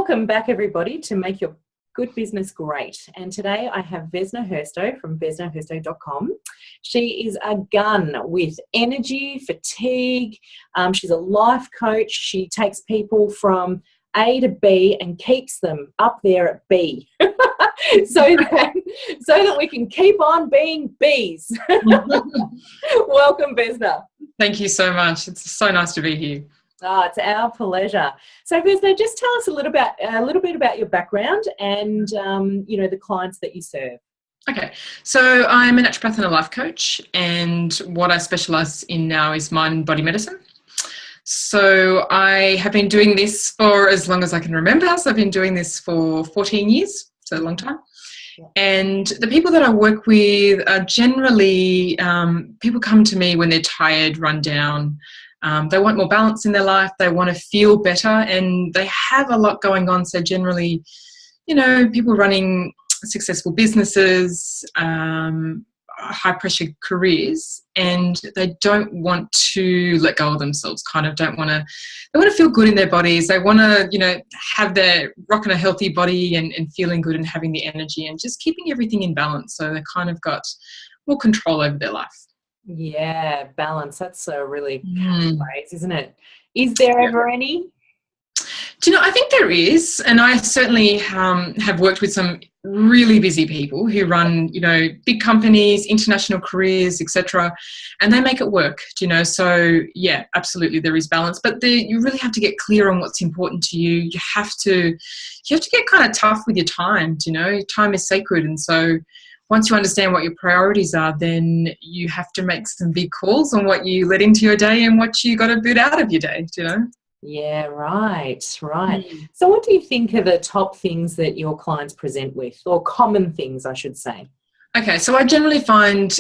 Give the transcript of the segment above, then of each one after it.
Welcome back, everybody, to Make Your Good Business Great. And today I have Vesna Hrsto from vesnahrsto.com. She is a gun with energy, fatigue. She's a life coach. She takes people from A to B and keeps them up there at B so that we can keep on being bees. Welcome, Vesna. Thank you so much. It's so nice to be here. Oh, it's our pleasure. So, Vesna, just tell us a little bit about your background and the clients that you serve. Okay, so I'm a naturopath and a life coach, and what I specialise in now is mind and body medicine. So I have been doing this for as long as I can remember. So I've been doing this for 14 years, so a long time. Yeah. And the people that I work with are generally people come to me when they're tired, run down. They want more balance in their life. They want to feel better, and they have a lot going on. So generally, people running successful businesses, high pressure careers, and they don't want to let go of themselves. They want to feel good in their bodies. They want to, have their rocking a healthy body and feeling good and having the energy and just keeping everything in balance. So they kind of got more control over their life. Yeah, balance. That's a really phrase, isn't it? Is there ever any? Do you know, I think there is, and I certainly have worked with some really busy people who run, big companies, international careers, etc., and they make it work, so yeah, absolutely there is balance, but you really have to get clear on what's important to you. You have to get kind of tough with your time, time is sacred, and so once you understand what your priorities are, then you have to make some big calls on what you let into your day and what you got to boot out of your day, Yeah, right. So what do you think are the top things that your clients present with, or common things, I should say? Okay, so I generally find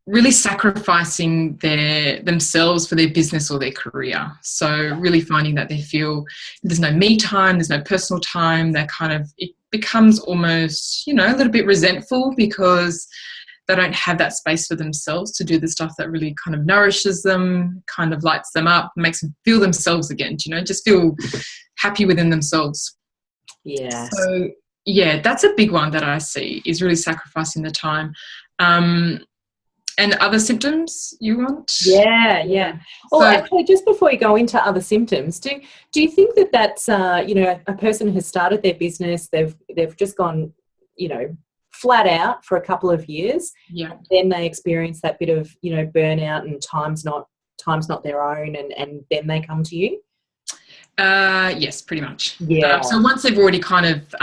really sacrificing themselves for their business or their career. So really finding that they feel there's no me time, there's no personal time. It becomes almost, a little bit resentful because they don't have that space for themselves to do the stuff that really kind of nourishes them, kind of lights them up, makes them feel themselves again, just feel happy within themselves. Yeah. So, yeah, that's a big one that I see, is really sacrificing the time. And other symptoms you want? Yeah. Well, actually, just before you go into other symptoms, do you think that that's, a person has started their business, they've just gone, flat out for a couple of years. Yeah. Then they experience that bit of, burnout and time's not their own, and then they come to you? Yes, pretty much. Yeah. So once they've already kind of,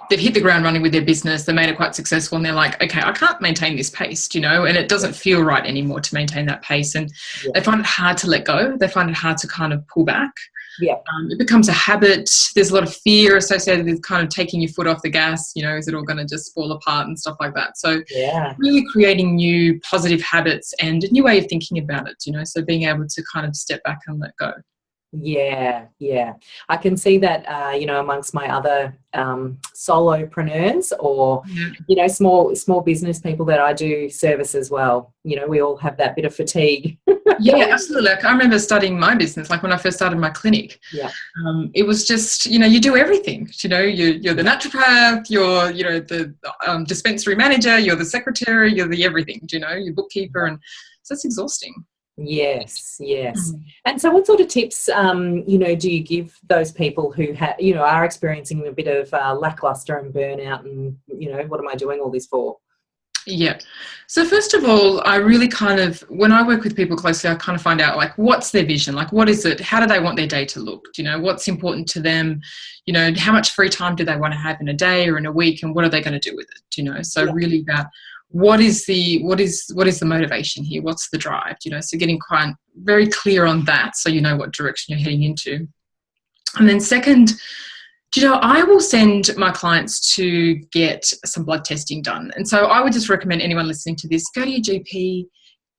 they've hit the ground running with their business, they made it quite successful, and they're like, okay, I can't maintain this pace, and it doesn't feel right anymore to maintain that pace. And they find it hard to let go. They find it hard to kind of pull back. Yeah. It becomes a habit. There's a lot of fear associated with kind of taking your foot off the gas. Is it all going to just fall apart and stuff like that? So really creating new positive habits and a new way of thinking about it, so being able to kind of step back and let go. Yeah. I can see that, amongst my other solopreneurs or, small business people that I do service as well. We all have that bit of fatigue. Yeah, absolutely. I remember starting my business, like when I first started my clinic. Yeah. It was just, you do everything. You're the naturopath, you're, the dispensary manager, you're the secretary, you're the everything, your bookkeeper, and so it's exhausting. Yes. And so what sort of tips, do you give those people who are experiencing a bit of lackluster and burnout and, what am I doing all this for? Yeah. So first of all, I really when I work with people closely, I kind of find out, like, what's their vision? Like, what is it? How do they want their day to look? What's important to them? How much free time do they want to have in a day or in a week, and what are they going to do with it? So really about what is the motivation here? What's the drive? So getting quite very clear on that, so you know what direction you're heading into. And then second, I will send my clients to get some blood testing done. And so I would just recommend anyone listening to this, go to your GP,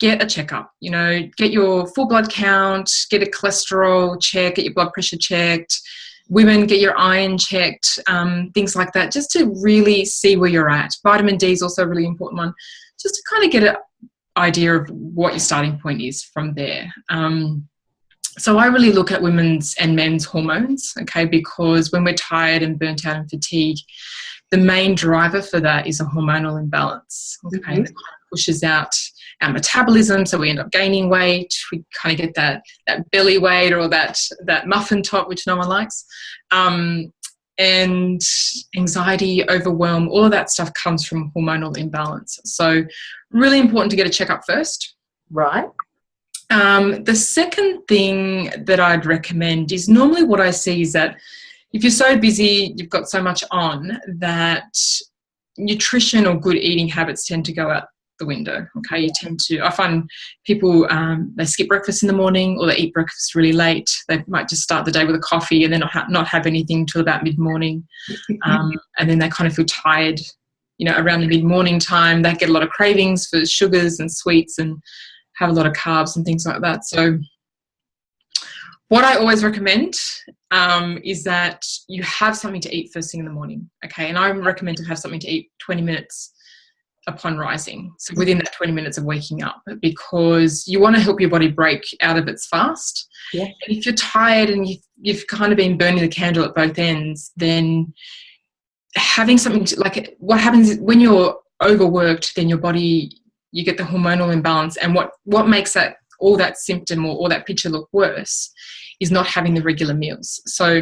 get a checkup, get your full blood count, get a cholesterol check, get your blood pressure checked. Women, get your iron checked, things like that, just to really see where you're at. Vitamin D is also a really important one, just to kind of get an idea of what your starting point is from there. So I really look at women's and men's hormones, okay, because when we're tired and burnt out and fatigued, the main driver for that is a hormonal imbalance, okay, that kind of pushes out our metabolism, so we end up gaining weight. We kind of get that belly weight or that muffin top, which no one likes, and anxiety, overwhelm, all of that stuff comes from hormonal imbalance. So really important to get a checkup first. Right. The second thing that I'd recommend is, normally what I see is that if you're so busy, you've got so much on, that nutrition or good eating habits tend to go out the window. Okay, I find people, they skip breakfast in the morning, or they eat breakfast really late. They might just start the day with a coffee and then not have anything till about mid-morning, and then they kind of feel tired, around the mid-morning time. They get a lot of cravings for sugars and sweets and have a lot of carbs and things like that. So what I always recommend is that you have something to eat first thing in the morning, okay? And I recommend to have something to eat 20 minutes upon rising, so within that 20 minutes of waking up, because you want to help your body break out of its fast. Yeah. And if you're tired and you've kind of been burning the candle at both ends, then having something like, what happens is when you're overworked, then your body, you get the hormonal imbalance, and what makes all that symptom or that picture look worse is not having the regular meals. So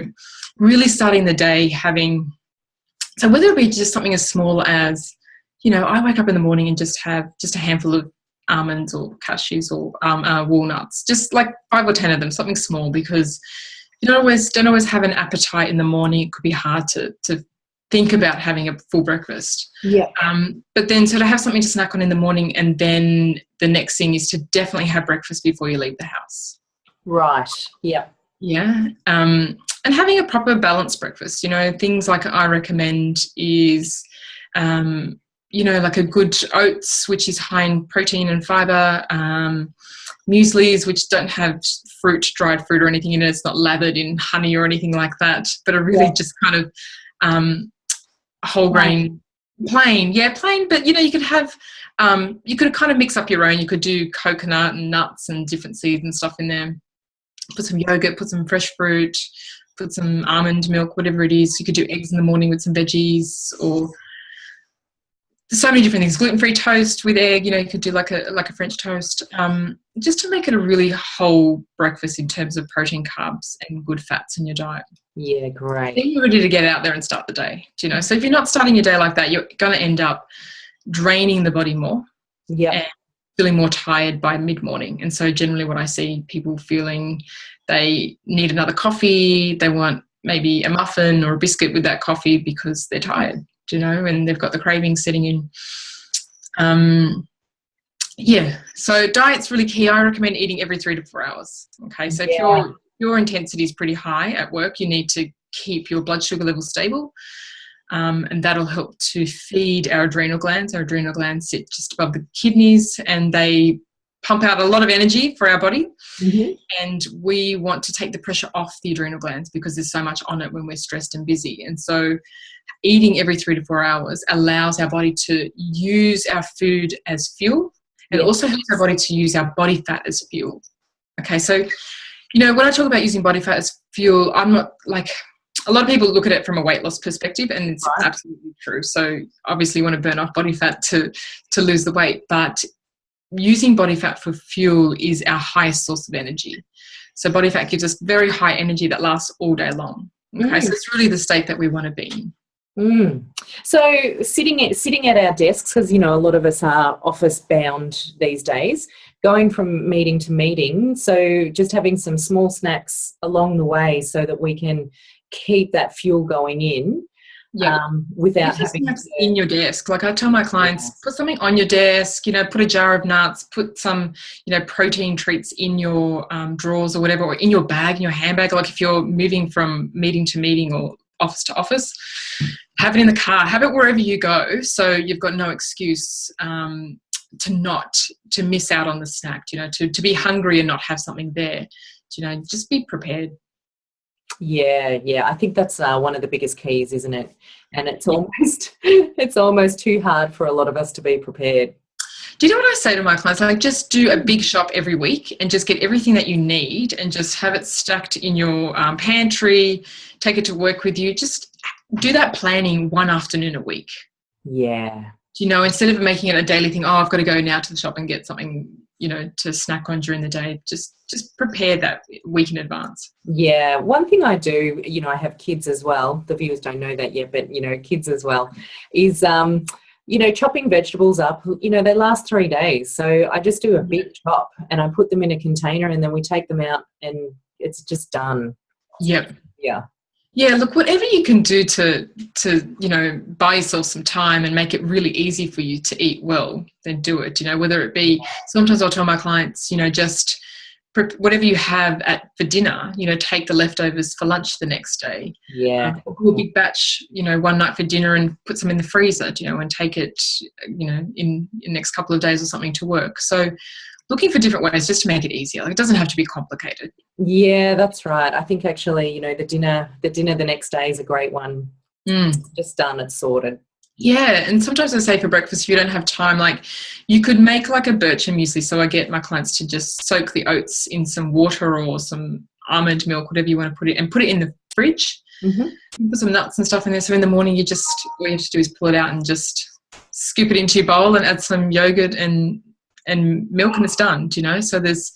really starting the day so whether it be just something as small as, I wake up in the morning and just have a handful of almonds or cashews or walnuts, just like 5 or 10 of them, something small, because you don't always have an appetite in the morning. It could be hard to think about having a full breakfast. Yeah. But then, so to have something to snack on in the morning, and then the next thing is to definitely have breakfast before you leave the house. Right. Yeah. Yeah. And having a proper balanced breakfast, things like I recommend is, like a good oats, which is high in protein and fiber, mueslis, which don't have dried fruit or anything in it. It's not lathered in honey or anything like that, but are really just kind of whole grain, plain, but you could have, you could kind of mix up your own. You could do coconut and nuts and different seeds and stuff in there. Put some yogurt, put some fresh fruit, put some almond milk, whatever it is. You could do eggs in the morning with some veggies, or there's so many different things. Gluten-free toast with egg, you could do like a French toast, just to make it a really whole breakfast in terms of protein, carbs, and good fats in your diet. Yeah, great. Then you're ready to get out there and start the day. So if you're not starting your day like that, you're going to end up draining the body more. Yeah. And feeling more tired by mid-morning. And so generally what I see, people feeling they need another coffee, they want maybe a muffin or a biscuit with that coffee because they're tired, and they've got the cravings setting in. So diet's really key. I recommend eating every 3 to 4 hours. Okay, so if your intensity is pretty high at work, you need to keep your blood sugar level stable. And that'll help to feed our adrenal glands. Our adrenal glands sit just above the kidneys, and they pump out a lot of energy for our body. Mm-hmm. And we want to take the pressure off the adrenal glands because there's so much on it when we're stressed and busy. And so eating every 3 to 4 hours allows our body to use our food as fuel. It also helps our body to use our body fat as fuel. Okay, so, when I talk about using body fat as fuel, I'm not like... A lot of people look at it from a weight loss perspective, and it's absolutely true. So obviously you want to burn off body fat to lose the weight, but using body fat for fuel is our highest source of energy. So body fat gives us very high energy that lasts all day long. Okay, so it's really the state that we want to be in. So sitting at our desks, because, a lot of us are office bound these days, going from meeting to meeting, so just having some small snacks along the way so that we can keep that fuel going in without having in your desk. Like I tell my clients, put something on your desk, put a jar of nuts, put some, protein treats in your drawers or whatever, or in your bag, in your handbag. Like if you're moving from meeting to meeting or office to office, have it in the car, have it wherever you go. So you've got no excuse to miss out on the snack, to be hungry and not have something there. Just be prepared. Yeah. I think that's one of the biggest keys, isn't it? And it's almost too hard for a lot of us to be prepared. Do you know what I say to my clients? Like, just do a big shop every week and just get everything that you need and just have it stacked in your pantry, take it to work with you. Just do that planning one afternoon a week. Yeah. You know, instead of making it a daily thing, I've got to go now to the shop and get something, you know, to snack on during the day. Just prepare that week in advance. Yeah. One thing I do, you know, I have kids as well. The viewers don't know that yet, but, you know, kids as well, is, you know, chopping vegetables up, you know, they last 3 days. So I just do a big chop and I put them in a container and then we take them out and it's just done. Yep. Yeah. Yeah, look, whatever you can do to you know, buy yourself some time and make it really easy for you to eat well, then do it. You know, whether it be, sometimes I'll tell my clients, you know, just whatever you have for dinner, you know, take the leftovers for lunch the next day. Yeah. Do a big batch, you know, one night for dinner and put some in the freezer, you know, and take it, you know, in the next couple of days or something to work. So looking for different ways just to make it easier. Like, it doesn't have to be complicated. Yeah, that's right. I think actually, you know, the dinner the next day is a great one. It's just done, it's sorted. Yeah, and sometimes I say for breakfast, if you don't have time, like, you could make like a bircher muesli. So I get my clients to just soak the oats in some water or some almond milk, whatever you want to put it, and put it in the fridge. Mm-hmm. Put some nuts and stuff in there. So in the morning, all you have to do is pull it out and just scoop it into your bowl and add some yogurt and milk, and it's done, you know. So there's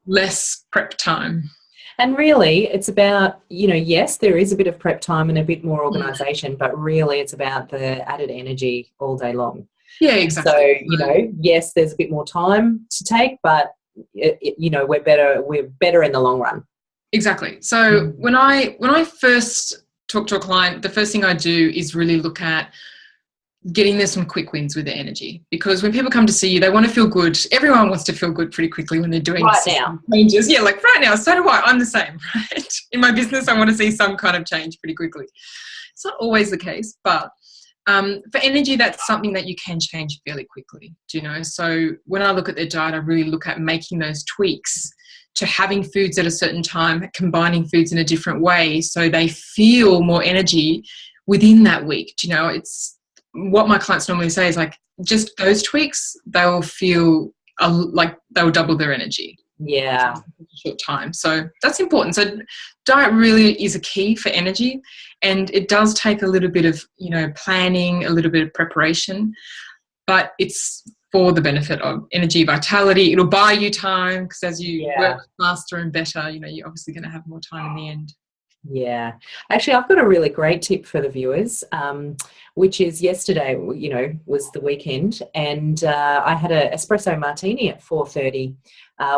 less prep time. And really, it's about, you know, yes, there is a bit of prep time and a bit more organisation, but really it's about the added energy all day long. Yeah, exactly. So, you know, yes, there's a bit more time to take, but, you know, we're better in the long run. Exactly. So when I first talk to a client, the first thing I do is really look at getting there some quick wins with their energy, because when people come to see you, they want to feel good. Everyone wants to feel good pretty quickly when they're doing changes. Yeah, like right now. So do I. I'm the same, right? In my business, I want to see some kind of change pretty quickly. It's not always the case, but for energy, that's something that you can change fairly quickly, do you know? So when I look at their diet, I really look at making those tweaks to having foods at a certain time, combining foods in a different way so they feel more energy within that week. Do you know, it's what my clients normally say is like, just those tweaks, they'll feel like they'll double their energy. Yeah. In a short time. So that's important. So diet really is a key for energy, and it does take a little bit of, you know, planning, a little bit of preparation, but it's for the benefit of energy, vitality. It'll buy you time, because as you work faster and better, you know, you're obviously going to have more time in the end. Yeah. Actually, I've got a really great tip for the viewers, which is yesterday, you know, was the weekend, and I had an espresso martini at 4:30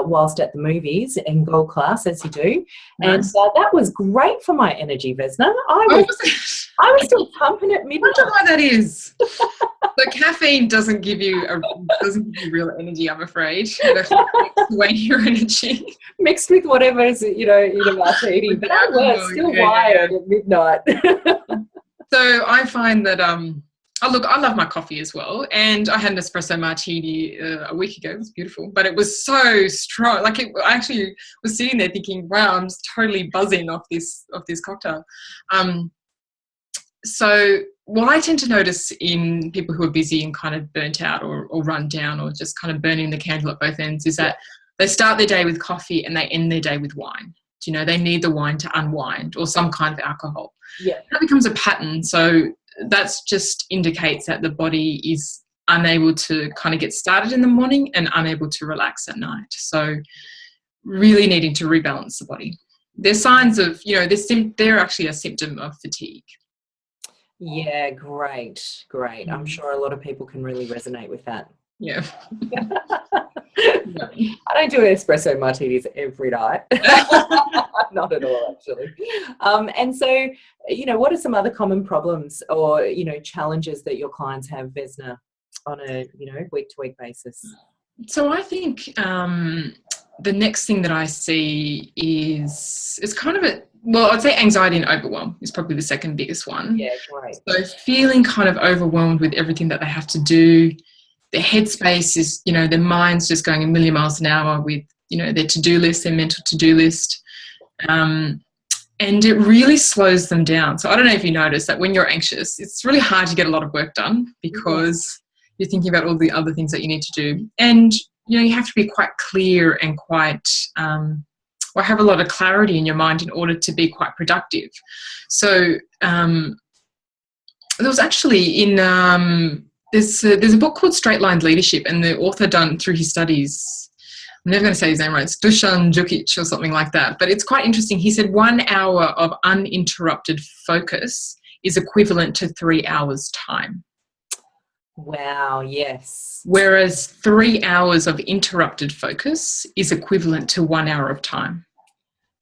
whilst at the movies in gold class, as you do. Nice. And that was great for my energy, Vesna. I was still pumping at midnight. I don't know why that is. The caffeine doesn't give you real energy, I'm afraid. It actually takes away your energy. Mixed with whatever is, you know, in a martini. But I was still wired at midnight. So I find that, I love my coffee as well. And I had an espresso martini a week ago. It was beautiful, but it was so strong. Like, I actually was sitting there thinking, wow, I'm just totally buzzing off this cocktail. So what I tend to notice in people who are busy and kind of burnt out or run down or just kind of burning the candle at both ends is that they start their day with coffee and they end their day with wine. Do you know, they need the wine to unwind, or some kind of alcohol. Yeah. That becomes a pattern. So that's just indicates that the body is unable to kind of get started in the morning and unable to relax at night. So really needing to rebalance the body. They're signs of, you know, they're actually a symptom of fatigue. Yeah, great. I'm sure a lot of people can really resonate with that. Yeah. I don't do espresso martinis every night. Not at all, actually. And so, you know, what are some other common problems or, you know, challenges that your clients have, Vesna, on a, you know, week-to-week basis? So I think the next thing that I see is kind of I'd say anxiety and overwhelm is probably the second biggest one. Yeah, great. So feeling kind of overwhelmed with everything that they have to do. Their headspace is, you know, their mind's just going a million miles an hour with, you know, their to-do list, their mental to-do list. And it really slows them down. So I don't know if you notice that when you're anxious, it's really hard to get a lot of work done because You're thinking about all the other things that you need to do. And, you have to be quite clear and quite, or have a lot of clarity in your mind in order to be quite productive. So there was actually there's a book called Straight Lined Leadership, and the author done through his studies, I'm never going to say his name right, it's Dusan Djukic or something like that, but it's quite interesting. He said 1 hour of uninterrupted focus is equivalent to 3 hours time. Wow, yes. Whereas 3 hours of interrupted focus is equivalent to 1 hour of time.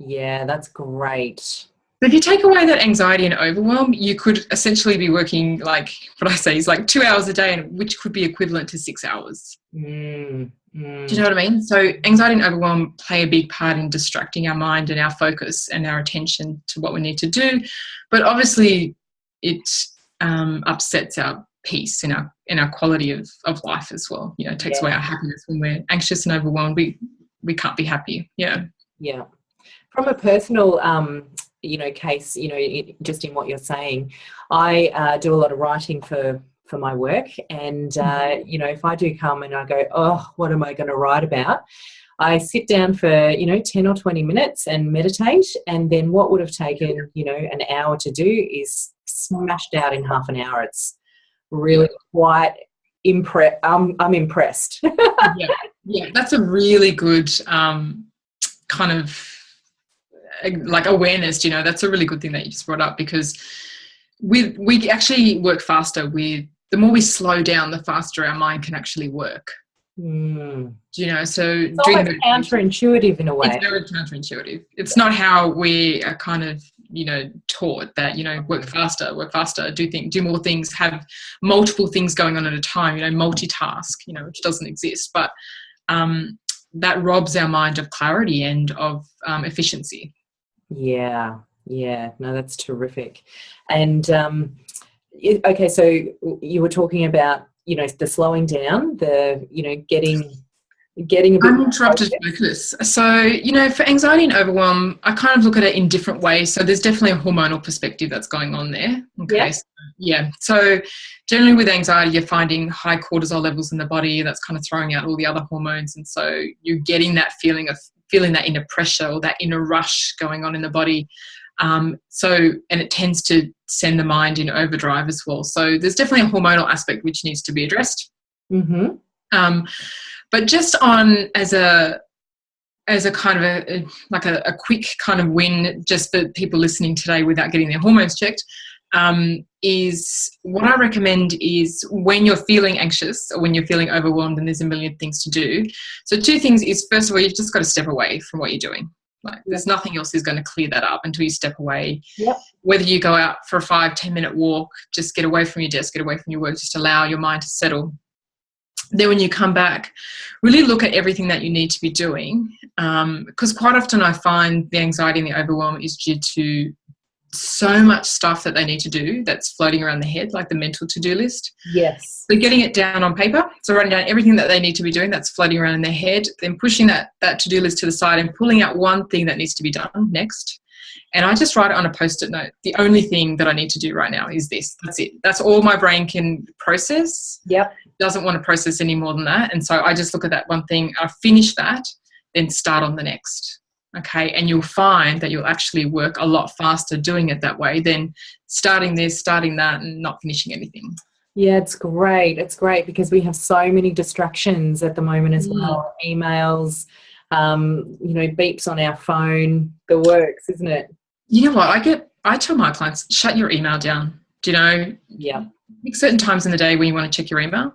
Yeah, that's great. So if you take away that anxiety and overwhelm, you could essentially be working, like what I say is like 2 hours a day, and which could be equivalent to 6 hours. Do you know what I mean? So anxiety and overwhelm play a big part in distracting our mind and our focus and our attention to what we need to do. But obviously it upsets our peace in our quality of life as well. It takes away our happiness. When we're anxious and overwhelmed, we can't be happy. Yeah. From a personal case, just in what you're saying, I do a lot of writing for my work, and if I do come and I go, oh, what am I going to write about, I sit down for 10 or 20 minutes and meditate, and then what would have taken an hour to do is smashed out in half an hour. It's really quite I'm impressed. yeah, that's a really good kind of like awareness. That's a really good thing that you just brought up, because we actually work faster with the more we slow down, the faster our mind can actually work. So it's almost counterintuitive in a way. It's very counterintuitive. It's not how we are kind of taught that work faster, do more things, have multiple things going on at a time, multitask, which doesn't exist. But that robs our mind of clarity and of efficiency. No, that's terrific. And okay, so you were talking about the slowing down, the getting a bit uninterrupted focus. So for anxiety and overwhelm, I kind of look at it in different ways. So there's definitely a hormonal perspective that's going on there. Okay. So generally with anxiety, you're finding high cortisol levels in the body. That's kind of throwing out all the other hormones, and so you're getting that feeling that inner pressure or that inner rush going on in the body. And it tends to send the mind in overdrive as well. So there's definitely a hormonal aspect which needs to be addressed. But just on as a kind of a quick kind of win, just for people listening today without getting their hormones checked, is what I recommend is when you're feeling anxious or when you're feeling overwhelmed and there's a million things to do. So 2 things is, first of all, you've just got to step away from what you're doing. Like there's nothing else is going to clear that up until you step away. Whether you go out for a 5-10 minute walk, just get away from your desk, get away from your work, just allow your mind to settle. Then when you come back, really look at everything that you need to be doing, because quite often I find the anxiety and the overwhelm is due to so much stuff that they need to do that's floating around the head, like the mental to-do list. Yes. So getting it down on paper, so writing down everything that they need to be doing that's floating around in their head, then pushing that to-do list to the side and pulling out one thing that needs to be done next. And I just write it on a Post-it note. The only thing that I need to do right now is this. That's it. That's all my brain can process. Doesn't want to process any more than that. And so I just look at that one thing. I finish that, then start on the next. Okay, and you'll find that you'll actually work a lot faster doing it that way than starting this, starting that, and not finishing anything. Yeah, it's great. It's great because we have so many distractions at the moment as well. Emails, beeps on our phone, the works, isn't it? You know what? I tell my clients, shut your email down. Do you know? Pick certain times in the day when you want to check your email,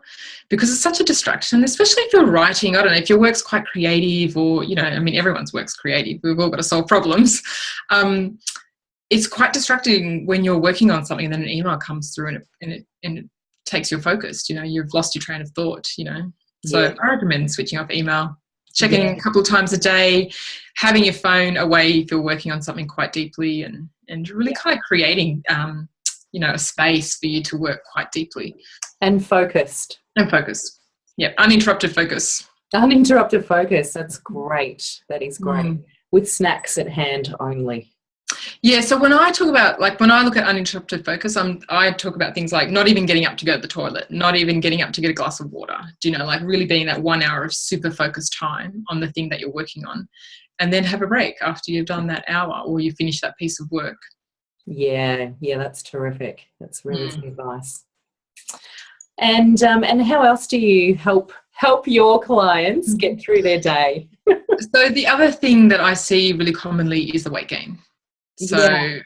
because it's such a distraction, especially if you're writing. I don't know, if your work's quite creative or, everyone's work's creative. We've all got to solve problems. It's quite distracting when you're working on something and then an email comes through and it takes your focus. You've lost your train of thought, So I recommend switching off email, checking a couple of times a day, having your phone away if you're working on something quite deeply, and really kind of creating a space for you to work quite deeply. And focused. Yeah, uninterrupted focus. Uninterrupted focus. That's great. That is great. With snacks at hand only. Yeah, so when I talk about, like, when I look at uninterrupted focus, I talk about things like not even getting up to go to the toilet, not even getting up to get a glass of water, like really being that 1 hour of super focused time on the thing that you're working on, and then have a break after you've done that hour or you finish that piece of work. Yeah, that's terrific. That's really good advice. And how else do you help your clients get through their day? So the other thing that I see really commonly is the weight gain. So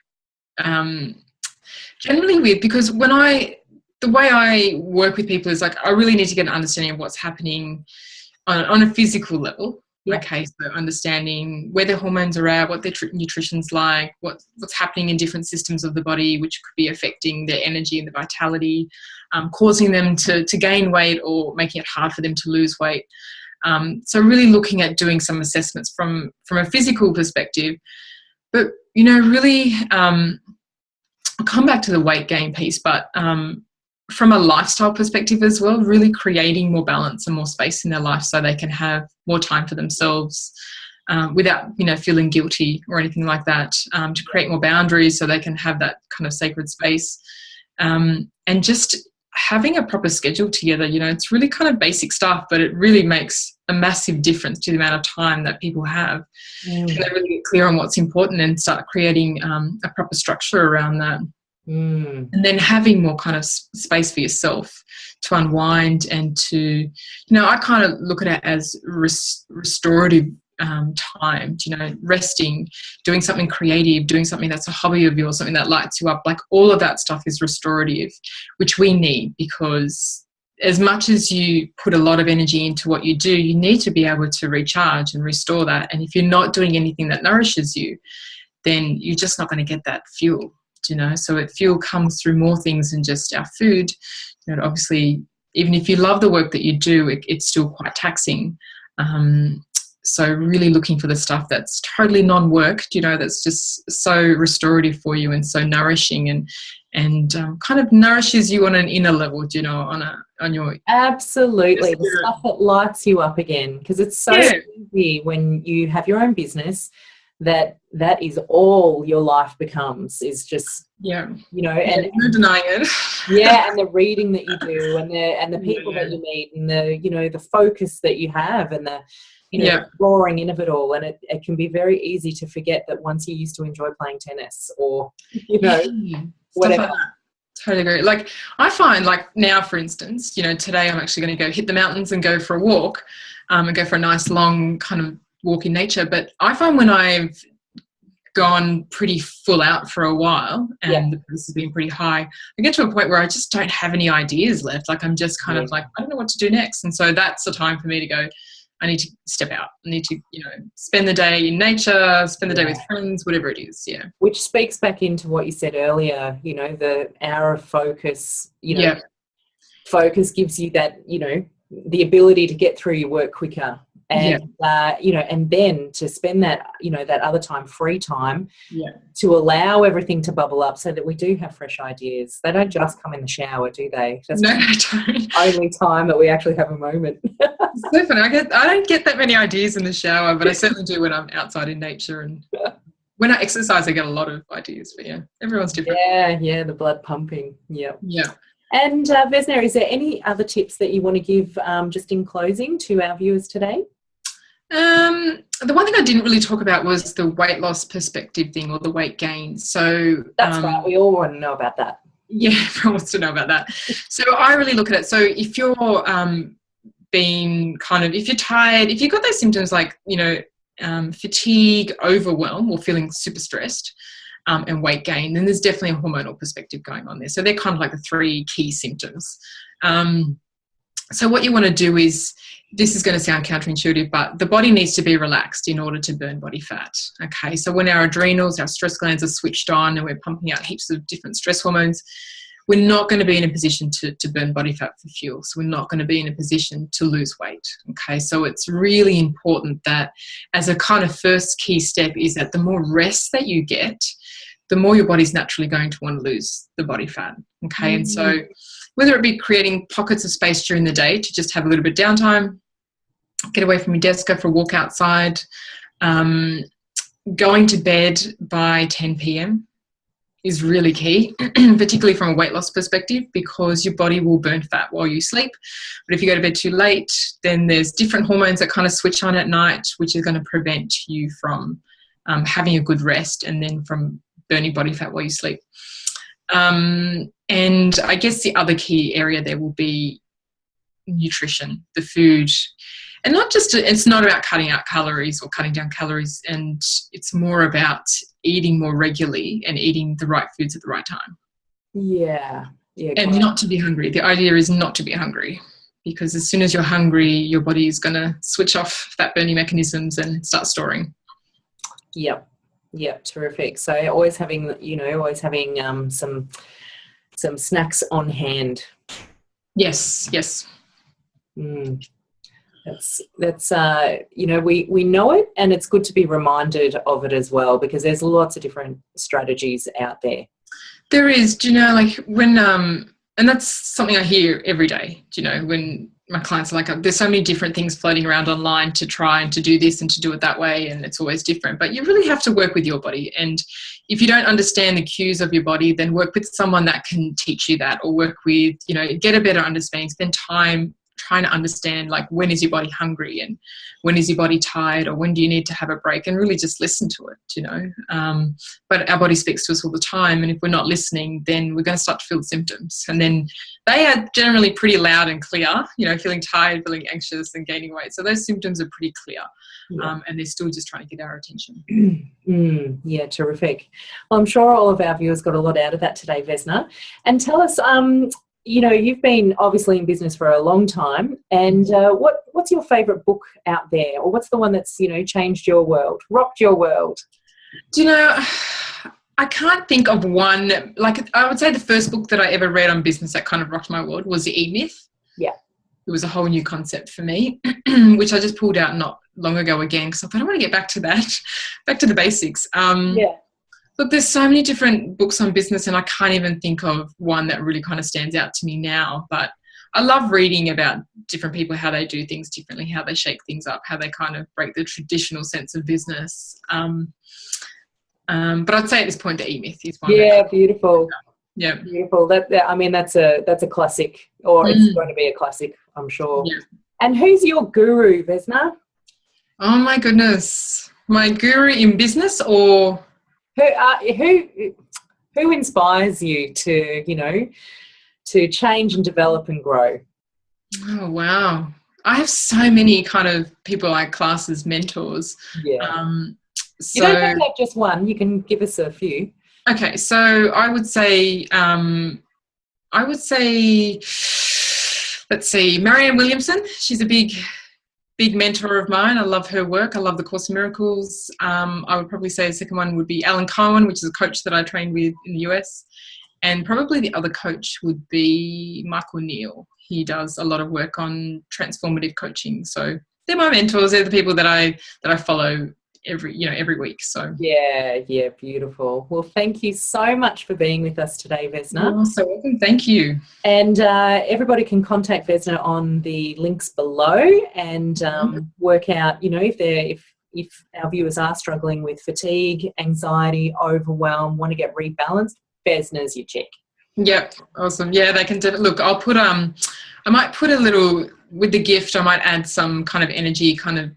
generally because the way I work with people is like, I really need to get an understanding of what's happening on a physical level. Yep. Okay, so understanding where their hormones are at, what their nutrition's like, what's happening in different systems of the body, which could be affecting their energy and the vitality, causing them to gain weight or making it hard for them to lose weight. So really looking at doing some assessments from a physical perspective. But, really, I'll come back to the weight gain piece, but from a lifestyle perspective as well, really creating more balance and more space in their life so they can have more time for themselves without, feeling guilty or anything like that, to create more boundaries so they can have that kind of sacred space, and just having a proper schedule together. It's really kind of basic stuff, but it really makes a massive difference to the amount of time that people have. Can they really get clear on what's important and start creating a proper structure around that? And then having more kind of space for yourself to unwind and to, I kind of look at it as restorative time, resting, doing something creative, doing something that's a hobby of yours, something that lights you up. Like, all of that stuff is restorative, which we need, because as much as you put a lot of energy into what you do, you need to be able to recharge and restore that. And if you're not doing anything that nourishes you, then you're just not going to get that fuel. So fuel comes through more things than just our food. Obviously, even if you love the work that you do, it's still quite taxing. So really looking for the stuff that's totally non-work, that's just so restorative for you and so nourishing and kind of nourishes you on an inner level, on your absolutely the stuff that lights you up again, because it's so easy when you have your own business that is all your life becomes, is just and no denying it. And the reading that you do and the people that you meet and the the focus that you have and the the roaring in of it all, and it can be very easy to forget that once you used to enjoy playing tennis or whatever. Like that. Totally agree. Like, I find, like, now, for instance, today I'm actually going to go hit the mountains and go for a walk, and go for a nice long kind of walk in nature. But I find when I've gone pretty full out for a while and the pace has been pretty high, I get to a point where I just don't have any ideas left. Like, I'm just kind of like, I don't know what to do next. And so that's the time for me to go, I need to step out. I need to, spend the day in nature, spend the day with friends, whatever it is. Yeah. Which speaks back into what you said earlier, the hour of focus, focus gives you that, the ability to get through your work quicker. And, and then to spend that, that other time, free time, to allow everything to bubble up so that we do have fresh ideas. They don't just come in the shower, do they? That's the only time that we actually have a moment. It's so funny. I don't get that many ideas in the shower, but I certainly do when I'm outside in nature. And when I exercise, I get a lot of ideas. But everyone's different. Yeah, the blood pumping. Yeah. And Vesna, is there any other tips that you want to give just in closing to our viewers today? The one thing I didn't really talk about was the weight loss perspective thing, or the weight gain. So that's right. We all want to know about that. Yeah, everyone wants to know about that. So I really look at it. So if you're if you're tired, if you've got those symptoms like, fatigue, overwhelm, or feeling super stressed, and weight gain, then there's definitely a hormonal perspective going on there. So they're kind of like the three key symptoms. So what you want to do is, this is going to sound counterintuitive, but the body needs to be relaxed in order to burn body fat. Okay, so when our adrenals, our stress glands are switched on and we're pumping out heaps of different stress hormones, we're not going to be in a position to burn body fat for fuel. So we're not going to be in a position to lose weight. Okay, so it's really important that, as a kind of first key step, is that the more rest that you get, the more your body's naturally going to want to lose the body fat. Okay, and so whether it be creating pockets of space during the day to just have a little bit of downtime, get away from your desk, go for a walk outside, going to bed by 10 p.m. is really key, particularly from a weight loss perspective, because your body will burn fat while you sleep. But if you go to bed too late, then there's different hormones that kind of switch on at night, which is going to prevent you from having a good rest and then from burning body fat while you sleep. And I guess the other key area there will be nutrition, the food. And not just, it's not about cutting out calories or cutting down calories, and it's more about eating more regularly and eating the right foods at the right time. Yeah. And not to be hungry. The idea is not to be hungry, because as soon as you're hungry, your body is going to switch off fat burning mechanisms and start storing. Yep, terrific. So always having, some snacks on hand. Yes. That's we know it, and it's good to be reminded of it as well, because there's lots of different strategies out there. There is, like when and that's something I hear every day, when my clients are like, there's so many different things floating around online to try and to do this and to do it that way, and it's always different. But you really have to work with your body, and if you don't understand the cues of your body, then work with someone that can teach you that, or work with, get a better understanding, spend time trying to understand, like, when is your body hungry and when is your body tired, or when do you need to have a break, and really just listen to it, but our body speaks to us all the time, and if we're not listening, then we're going to start to feel the symptoms, and then they are generally pretty loud and clear, feeling tired, feeling anxious and gaining weight. So those symptoms are pretty clear. And they're still just trying to get our attention. Yeah, terrific. Well, I'm sure all of our viewers got a lot out of that today, Vesna. And tell us, you've been obviously in business for a long time, and what's your favourite book out there, or what's the one that's, changed your world, rocked your world? I can't think of one. Like, I would say the first book that I ever read on business that kind of rocked my world was The E-Myth. Yeah. It was a whole new concept for me, which I just pulled out not long ago again, because I thought I want to get back to that, back to the basics. Look, there's so many different books on business, and I can't even think of one that really kind of stands out to me now. But I love reading about different people, how they do things differently, how they shake things up, how they kind of break the traditional sense of business. But I'd say at this point, The E-Myth is one. Yeah, beautiful. Yeah, beautiful. That's a classic, or it's going to be a classic, I'm sure. Yeah. And who's your guru, Vesna? Oh my goodness, my guru in business, or who inspires you to to change and develop and grow? Oh wow, I have so many kind of people I class as mentors. Yeah. You don't have to have just one. You can give us a few. Okay, so I would say, let's see, Marianne Williamson. She's a big mentor of mine. I love her work. I love the Course in Miracles. I would probably say the second one would be Alan Cohen, which is a coach that I trained with in the US. And probably the other coach would be Michael Neal. He does a lot of work on transformative coaching. So they're my mentors. They're the people that I follow every week. So yeah, beautiful. Well, thank you so much for being with us today, Vesna. Oh, so welcome. Thank you. And everybody can contact Vesna on the links below, and work out, if our viewers are struggling with fatigue, anxiety, overwhelm, want to get rebalanced, Vesna's your chick. Yep, awesome. Yeah, they can look. I'll put I might put a little with the gift. I might add some kind of energy, kind of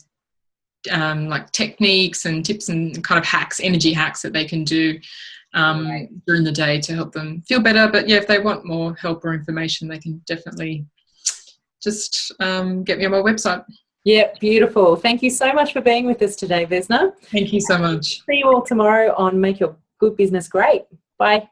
like techniques and tips and kind of hacks, energy hacks that they can do during the day to help them feel better. But yeah, if they want more help or information, they can definitely just get me on my website. Yeah, beautiful. Thank you so much for being with us today, Vesna. Thank you so much. See you all tomorrow on Make Your Good Business Great. Bye.